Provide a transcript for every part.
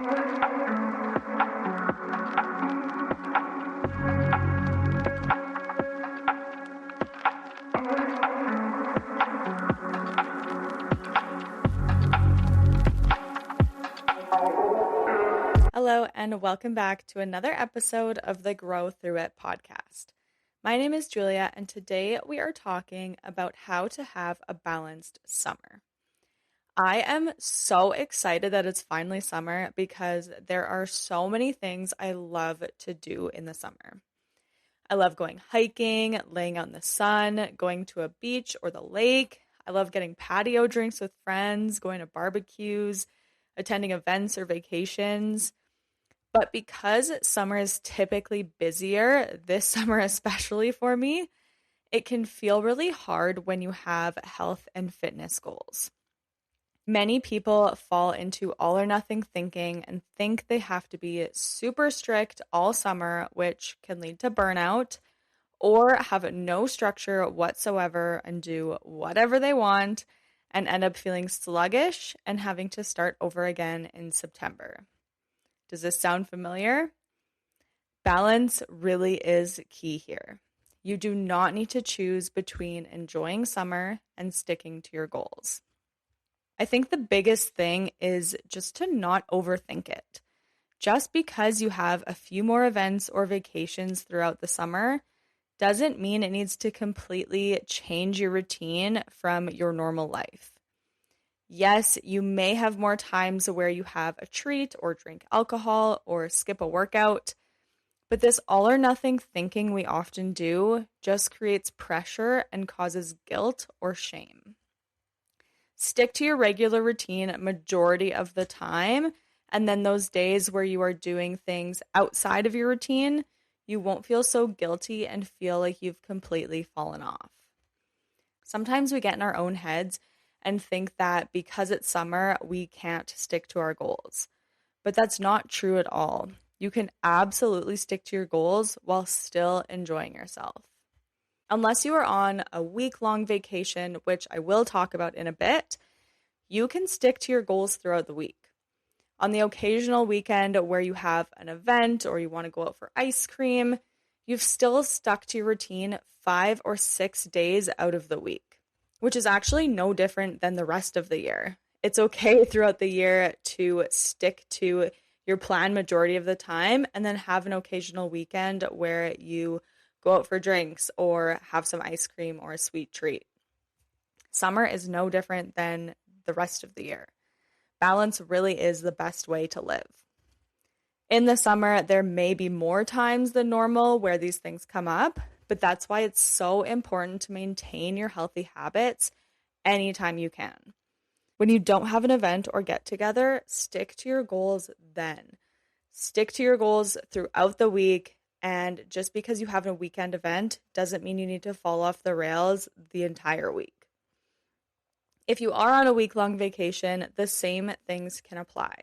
Hello, and welcome back to another episode of the Grow Through It podcast. My name is Julia, and today we are talking about how to have a balanced summer. I am so excited that it's finally summer because there are so many things I love to do in the summer. I love going hiking, laying out in the sun, going to a beach or the lake. I love getting patio drinks with friends, going to barbecues, attending events or vacations. But because summer is typically busier, this summer especially for me, it can feel really hard when you have health and fitness goals. Many people fall into all or nothing thinking and think they have to be super strict all summer, which can lead to burnout, or have no structure whatsoever and do whatever they want and end up feeling sluggish and having to start over again in September. Does this sound familiar? Balance really is key here. You do not need to choose between enjoying summer and sticking to your goals. I think the biggest thing is just to not overthink it. Just because you have a few more events or vacations throughout the summer doesn't mean it needs to completely change your routine from your normal life. Yes, you may have more times where you have a treat or drink alcohol or skip a workout, but this all or nothing thinking we often do just creates pressure and causes guilt or shame. Stick to your regular routine majority of the time, and then those days where you are doing things outside of your routine, you won't feel so guilty and feel like you've completely fallen off. Sometimes we get in our own heads and think that because it's summer, we can't stick to our goals. But that's not true at all. You can absolutely stick to your goals while still enjoying yourself. Unless you are on a week-long vacation, which I will talk about in a bit, you can stick to your goals throughout the week. On the occasional weekend where you have an event or you want to go out for ice cream, you've still stuck to your routine 5 or 6 days out of the week, which is actually no different than the rest of the year. It's okay throughout the year to stick to your plan majority of the time and then have an occasional weekend where you go out for drinks or have some ice cream or a sweet treat. Summer is no different than the rest of the year. Balance really is the best way to live. In the summer, there may be more times than normal where these things come up, but that's why it's so important to maintain your healthy habits anytime you can. When you don't have an event or get together, stick to your goals then. Stick to your goals throughout the week, and just because you have a weekend event doesn't mean you need to fall off the rails the entire week. If you are on a week-long vacation, the same things can apply.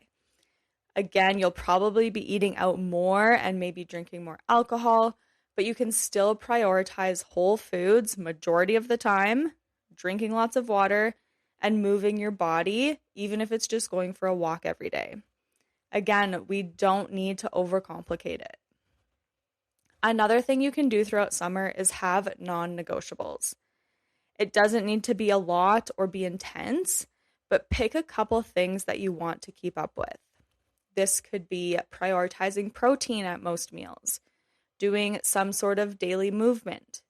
Again, you'll probably be eating out more and maybe drinking more alcohol, but you can still prioritize whole foods majority of the time, drinking lots of water, and moving your body, even if it's just going for a walk every day. Again, we don't need to overcomplicate it. Another thing you can do throughout summer is have non-negotiables. It doesn't need to be a lot or be intense, but pick a couple things that you want to keep up with. This could be prioritizing protein at most meals, doing some sort of daily movement,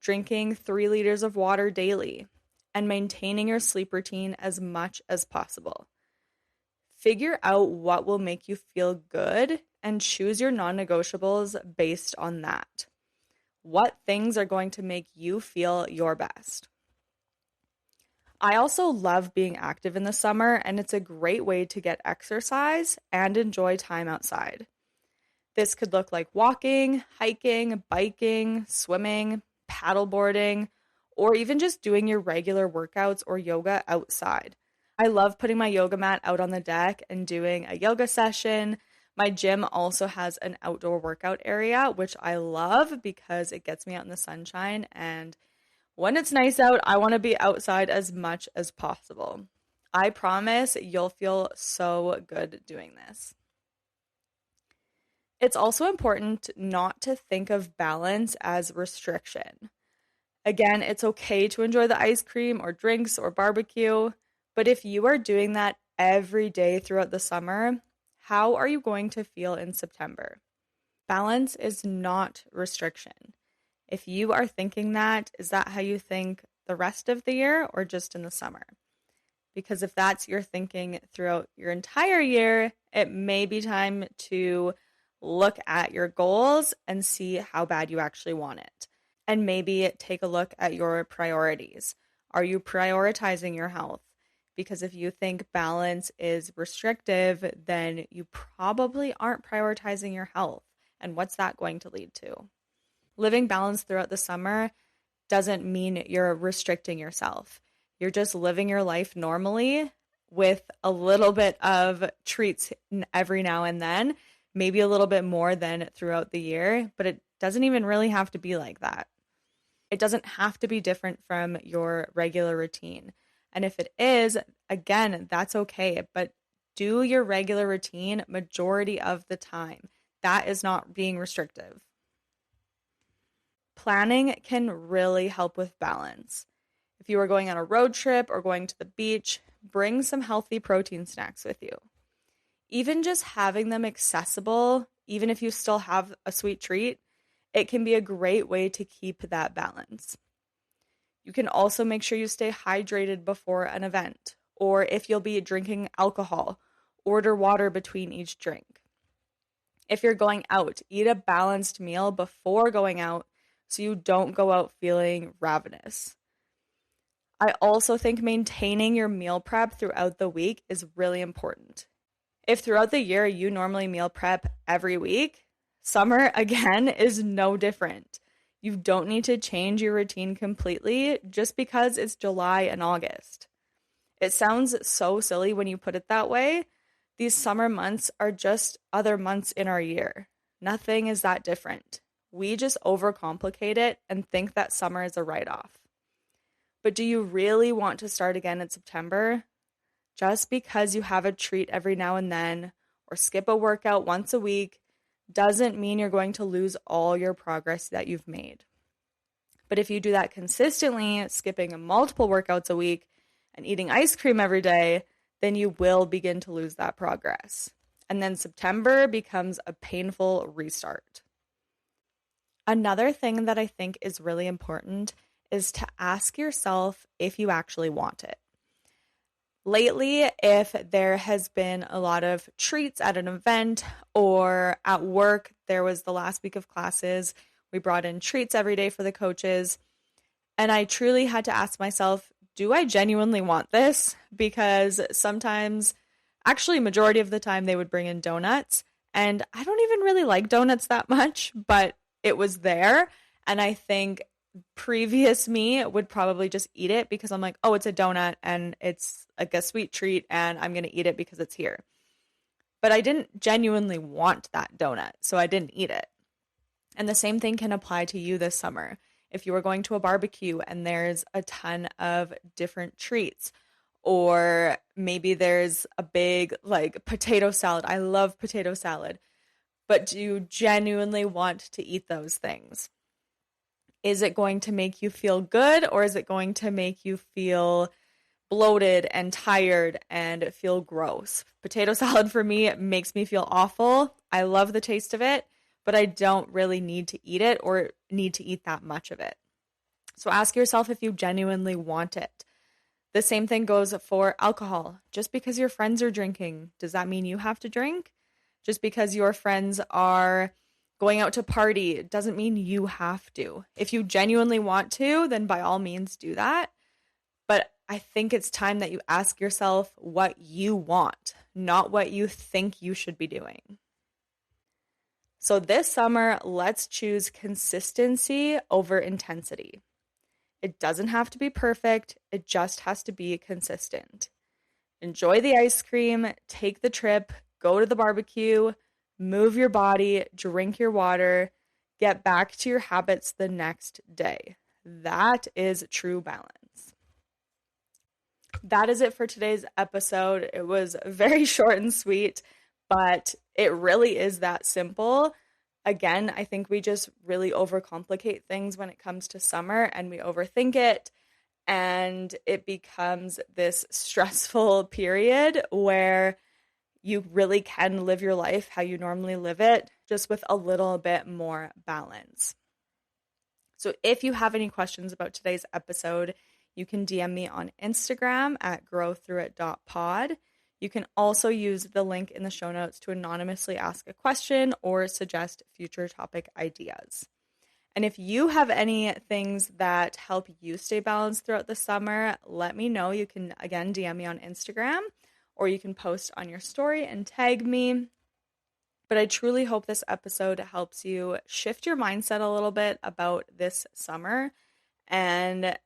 drinking 3 liters of water daily, and maintaining your sleep routine as much as possible. Figure out what will make you feel good and choose your non-negotiables based on that. What things are going to make you feel your best? I also love being active in the summer, and it's a great way to get exercise and enjoy time outside. This could look like walking, hiking, biking, swimming, paddleboarding, or even just doing your regular workouts or yoga outside. I love putting my yoga mat out on the deck and doing a yoga session. My gym also has an outdoor workout area, which I love because it gets me out in the sunshine. And when it's nice out, I want to be outside as much as possible. I promise you'll feel so good doing this. It's also important not to think of balance as restriction. Again, it's okay to enjoy the ice cream or drinks or barbecue, but if you are doing that every day throughout the summer, how are you going to feel in September? Balance is not restriction. If you are thinking that, is that how you think the rest of the year or just in the summer? Because if that's your thinking throughout your entire year, it may be time to look at your goals and see how bad you actually want it. And maybe take a look at your priorities. Are you prioritizing your health? Because if you think balance is restrictive, then you probably aren't prioritizing your health. And what's that going to lead to? Living balanced throughout the summer doesn't mean you're restricting yourself. You're just living your life normally with a little bit of treats every now and then, maybe a little bit more than throughout the year, but it doesn't even really have to be like that. It doesn't have to be different from your regular routine. And if it is, again, that's okay, but do your regular routine majority of the time. That is not being restrictive. Planning can really help with balance. If you are going on a road trip or going to the beach, bring some healthy protein snacks with you. Even just having them accessible, even if you still have a sweet treat, it can be a great way to keep that balance. You can also make sure you stay hydrated before an event, or if you'll be drinking alcohol, order water between each drink. If you're going out, eat a balanced meal before going out so you don't go out feeling ravenous. I also think maintaining your meal prep throughout the week is really important. If throughout the year you normally meal prep every week, summer again is no different. You don't need to change your routine completely just because it's July and August. It sounds so silly when you put it that way. These summer months are just other months in our year. Nothing is that different. We just overcomplicate it and think that summer is a write-off. But do you really want to start again in September? Just because you have a treat every now and then or skip a workout once a week doesn't mean you're going to lose all your progress that you've made. But if you do that consistently, skipping multiple workouts a week and eating ice cream every day, then you will begin to lose that progress. And then September becomes a painful restart. Another thing that I think is really important is to ask yourself if you actually want it. Lately, if there has been a lot of treats at an event or at work, there was the last week of classes, we brought in treats every day for the coaches, and I truly had to ask myself, do I genuinely want this? Because sometimes, actually majority of the time, they would bring in donuts, and I don't even really like donuts that much, but it was there, and I think previous me would probably just eat it because I'm like, oh, it's a donut and it's like a sweet treat and I'm going to eat it because it's here. But I didn't genuinely want that donut, so I didn't eat it. And the same thing can apply to you this summer. If you are going to a barbecue and there's a ton of different treats, or maybe there's a big like potato salad. I love potato salad. But do you genuinely want to eat those things? Is it going to make you feel good, or is it going to make you feel bloated and tired and feel gross? Potato salad for me makes me feel awful. I love the taste of it, but I don't really need to eat it or need to eat that much of it. So ask yourself if you genuinely want it. The same thing goes for alcohol. Just because your friends are drinking, does that mean you have to drink? Just because your friends are going out to party doesn't mean you have to. If you genuinely want to, then by all means do that. But I think it's time that you ask yourself what you want, not what you think you should be doing. So this summer, let's choose consistency over intensity. It doesn't have to be perfect. It just has to be consistent. Enjoy the ice cream, take the trip, go to the barbecue, move your body, drink your water, get back to your habits the next day. That is true balance. That is it for today's episode. It was very short and sweet, but It really is that simple. Again, I think we just really overcomplicate things when it comes to summer and we overthink it, and it becomes this stressful period where you really can live your life how you normally live it, just with a little bit more balance. So if you have any questions about today's episode, you can DM me on Instagram at growthroughit.pod. You can also use the link in the show notes to anonymously ask a question or suggest future topic ideas. And if you have any things that help you stay balanced throughout the summer, let me know. You can, again, DM me on Instagram, or you can post on your story and tag me. But I truly hope this episode helps you shift your mindset a little bit about this summer, and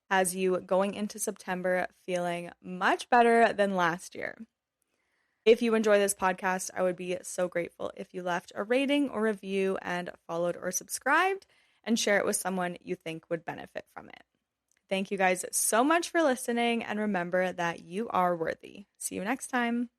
has you going into September feeling much better than last year. If you enjoy this podcast, I would be so grateful if you left a rating or review and followed or subscribed, and share it with someone you think would benefit from it. Thank you guys so much for listening, and remember that you are worthy. See you next time.